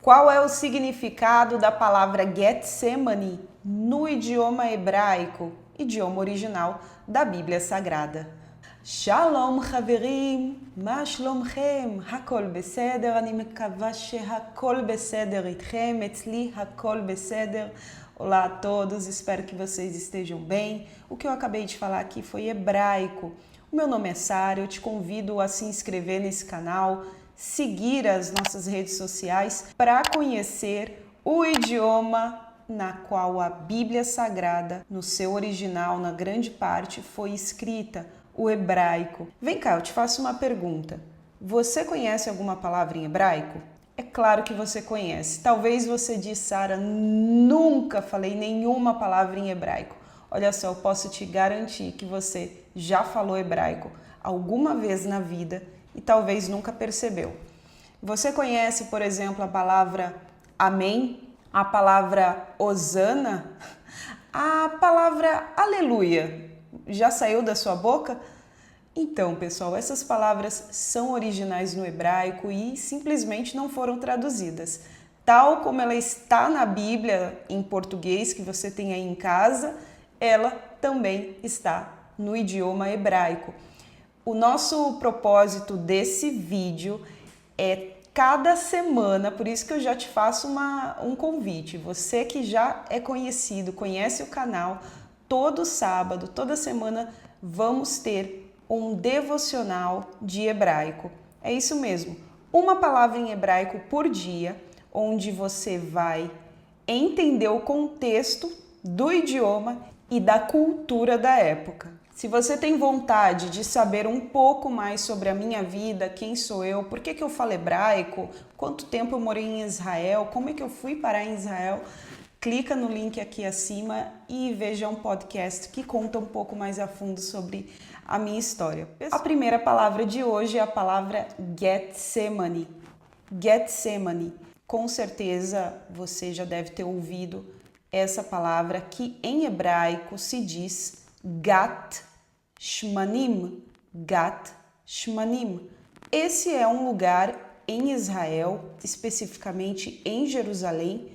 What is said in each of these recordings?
Qual é o significado da palavra Getsemane no idioma hebraico, idioma original da Bíblia Sagrada? Shalom חברים, מה שלומכם? הכל בסדר? אני מקווה שהכל בסדר איתכם, אצלי הכל בסדר. Olá a todos, espero que vocês estejam bem. O que eu acabei de falar aqui foi hebraico. O meu nome é Sara, eu te convido a se inscrever nesse canal, seguir as nossas redes sociais para conhecer o idioma na qual a Bíblia Sagrada, no seu original, na grande parte, foi escrita, o hebraico. Vem cá, eu te faço uma pergunta. Você conhece alguma palavra em hebraico? É claro que você conhece. Talvez você diz, Sara, nunca falei nenhuma palavra em hebraico. Olha só, eu posso te garantir que você já falou hebraico alguma vez na vida e talvez nunca percebeu. Você conhece, por exemplo, a palavra amém, a palavra hosana, a palavra aleluia? Já saiu da sua boca? Então, pessoal, essas palavras são originais no hebraico e simplesmente não foram traduzidas. Tal como ela está na Bíblia em português que você tem aí em casa, ela também está no idioma hebraico. O nosso propósito desse vídeo é cada semana, por isso que eu já te faço um convite. Você que já é conhecido, conhece o canal, todo sábado, toda semana, vamos ter um devocional de hebraico. É isso mesmo, uma palavra em hebraico por dia, onde você vai entender o contexto do idioma e da cultura da época. Se você tem vontade de saber um pouco mais sobre a minha vida, quem sou eu, por que eu falo hebraico, quanto tempo eu morei em Israel, como é que eu fui parar em Israel, clica no link aqui acima e veja um podcast que conta um pouco mais a fundo sobre a minha história. A primeira palavra de hoje é a palavra Getsemane. Getsemane. Com certeza você já deve ter ouvido essa palavra que em hebraico se diz Gat Shmanim. Gat Shmanim. Esse é um lugar em Israel, especificamente em Jerusalém,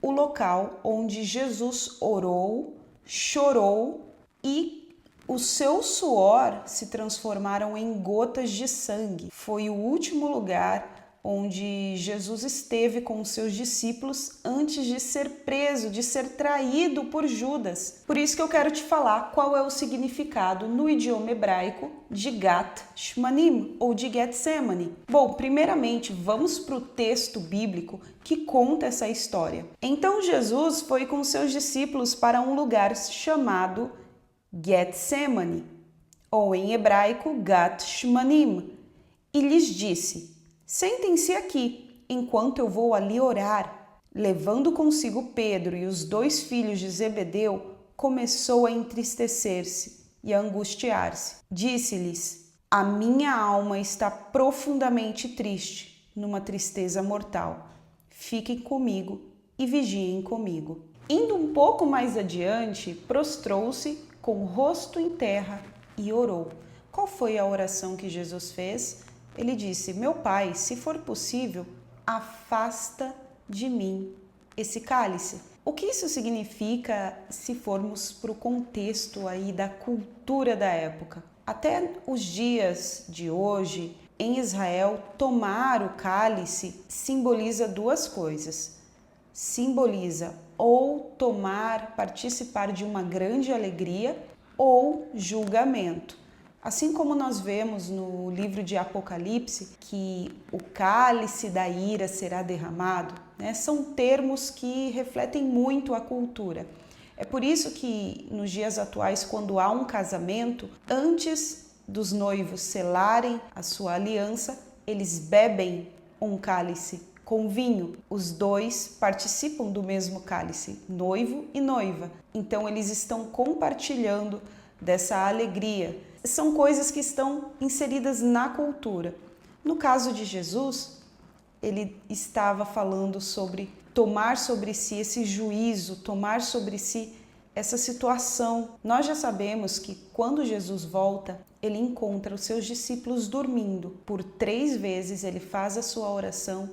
o local onde Jesus orou, chorou e o seu suor se transformaram em gotas de sangue. Foi o último lugar onde Jesus esteve com os seus discípulos antes de ser preso, de ser traído por Judas. Por isso que eu quero te falar qual é o significado no idioma hebraico de Gat Shmanim ou de Getsemane. Bom, primeiramente vamos para o texto bíblico que conta essa história. Então Jesus foi com seus discípulos para um lugar chamado Getsemane, ou em hebraico Gat Shmanim, e lhes disse: sentem-se aqui, enquanto eu vou ali orar. Levando consigo Pedro e os dois filhos de Zebedeu, começou a entristecer-se e a angustiar-se. Disse-lhes: a minha alma está profundamente triste, numa tristeza mortal. Fiquem comigo e vigiem comigo. Indo um pouco mais adiante, prostrou-se com o rosto em terra e orou. Qual foi a oração que Jesus fez? Ele disse: meu Pai, se for possível, afasta de mim esse cálice. O que isso significa se formos para o contexto aí da cultura da época? Até os dias de hoje, em Israel, tomar o cálice simboliza duas coisas. Simboliza ou tomar, participar de uma grande alegria ou julgamento. Assim como nós vemos no livro de Apocalipse que o cálice da ira será derramado, né? São termos que refletem muito a cultura. É por isso que nos dias atuais, quando há um casamento, antes dos noivos selarem a sua aliança, eles bebem um cálice com vinho. Os dois participam do mesmo cálice, noivo e noiva. Então eles estão compartilhando dessa alegria. São coisas que estão inseridas na cultura. No caso de Jesus, ele estava falando sobre tomar sobre si esse juízo, tomar sobre si essa situação. Nós já sabemos que quando Jesus volta, ele encontra os seus discípulos dormindo. Por 3 vezes ele faz a sua oração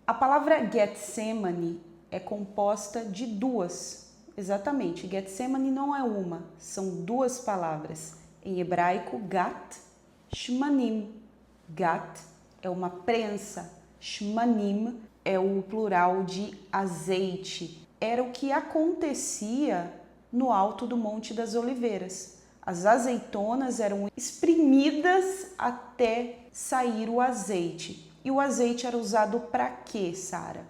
A palavra Getsemane é composta de duas. Exatamente, Getsemane não é uma, são duas palavras. Em hebraico, Gat, Shmanim. Gat é uma prensa, Shmanim é o plural de azeite. Era o que acontecia no alto do Monte das Oliveiras. As azeitonas eram espremidas até sair o azeite. E o azeite era usado para quê, Sara?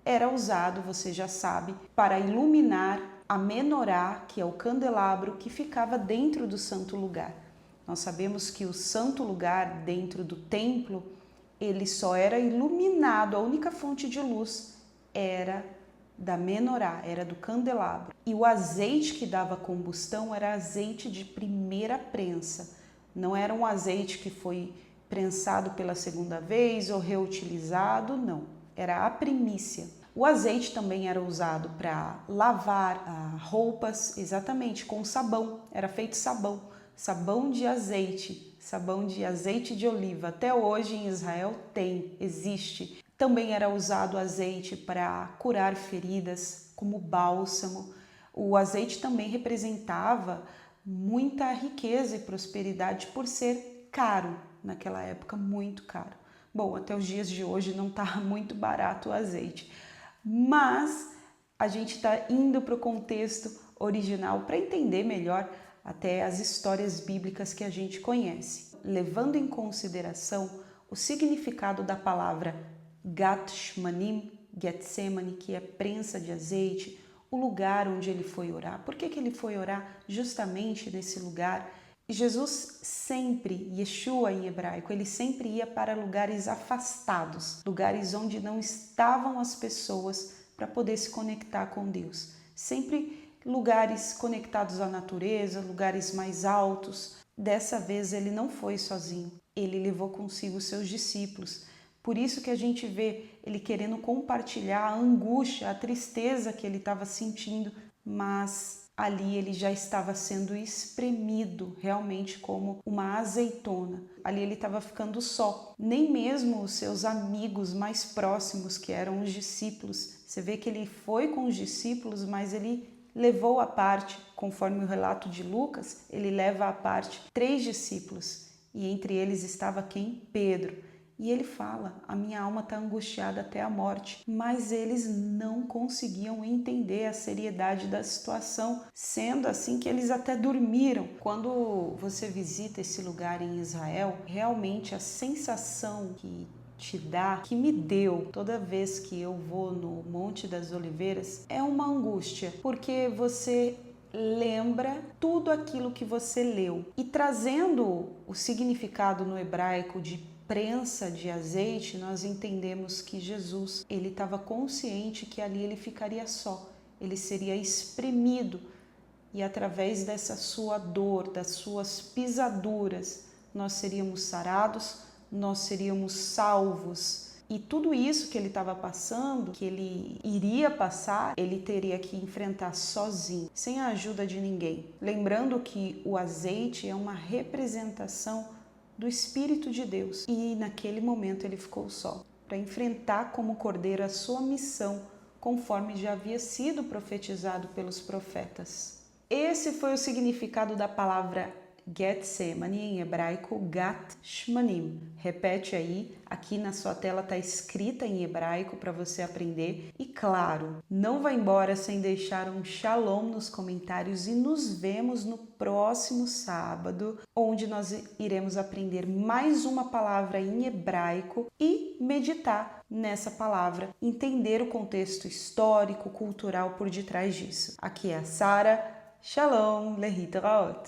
Era usado, você já sabe, para iluminar a menorá, que é o candelabro que ficava dentro do santo lugar. Nós sabemos que o santo lugar dentro do templo, ele só era iluminado, a única fonte de luz era da menorá, era do candelabro. E o azeite que dava combustão era azeite de primeira prensa. Não era um azeite que foi prensado pela segunda vez ou reutilizado, não. Era a primícia. O azeite também era usado para lavar roupas, exatamente, com sabão. Era feito sabão. Sabão de azeite de oliva. Até hoje em Israel existe. Também era usado azeite para curar feridas, como bálsamo. O azeite também representava muita riqueza e prosperidade por ser caro, naquela época muito caro. Bom, até os dias de hoje não está muito barato o azeite, mas a gente está indo para o contexto original para entender melhor até as histórias bíblicas que a gente conhece, levando em consideração o significado da palavra Gat Shmanim, Getsemane, que é prensa de azeite, o lugar onde ele foi orar. Por que ele foi orar justamente nesse lugar? E Jesus sempre, Yeshua em hebraico, ele sempre ia para lugares afastados, lugares onde não estavam as pessoas para poder se conectar com Deus. Sempre lugares conectados à natureza, lugares mais altos. Dessa vez ele não foi sozinho, ele levou consigo os seus discípulos. Por isso que a gente vê ele querendo compartilhar a angústia, a tristeza que ele estava sentindo, mas ali ele já estava sendo espremido realmente como uma azeitona. Ali ele estava ficando só. Nem mesmo os seus amigos mais próximos, que eram os discípulos. Você vê que ele foi com os discípulos, mas ele levou à parte, conforme o relato de Lucas, ele leva à parte 3 discípulos. E entre eles estava quem? Pedro. E ele fala, a minha alma está angustiada até a morte. Mas eles não conseguiam entender a seriedade da situação, sendo assim que eles até dormiram. Quando você visita esse lugar em Israel, realmente a sensação que te dá, que me deu toda vez que eu vou no Monte das Oliveiras, é uma angústia, porque você lembra tudo aquilo que você leu. E trazendo o significado no hebraico de prensa de azeite, nós entendemos que Jesus, ele estava consciente que ali ele ficaria só, ele seria espremido e através dessa sua dor, das suas pisaduras, nós seríamos sarados, nós seríamos salvos. E tudo isso que ele estava passando, que ele iria passar, ele teria que enfrentar sozinho, sem a ajuda de ninguém. Lembrando que o azeite é uma representação do Espírito de Deus. E naquele momento ele ficou só, para enfrentar como cordeiro a sua missão, conforme já havia sido profetizado pelos profetas. Esse foi o significado da palavra Getsemane, em hebraico Gat Shmanim. Repete aí, aqui na sua tela está escrita em hebraico para você aprender. E claro, não vá embora sem deixar um shalom nos comentários e nos vemos no próximo sábado, onde nós iremos aprender mais uma palavra em hebraico e meditar nessa palavra, entender o contexto histórico, cultural por detrás disso. Aqui é a Sara, shalom, lehitraot.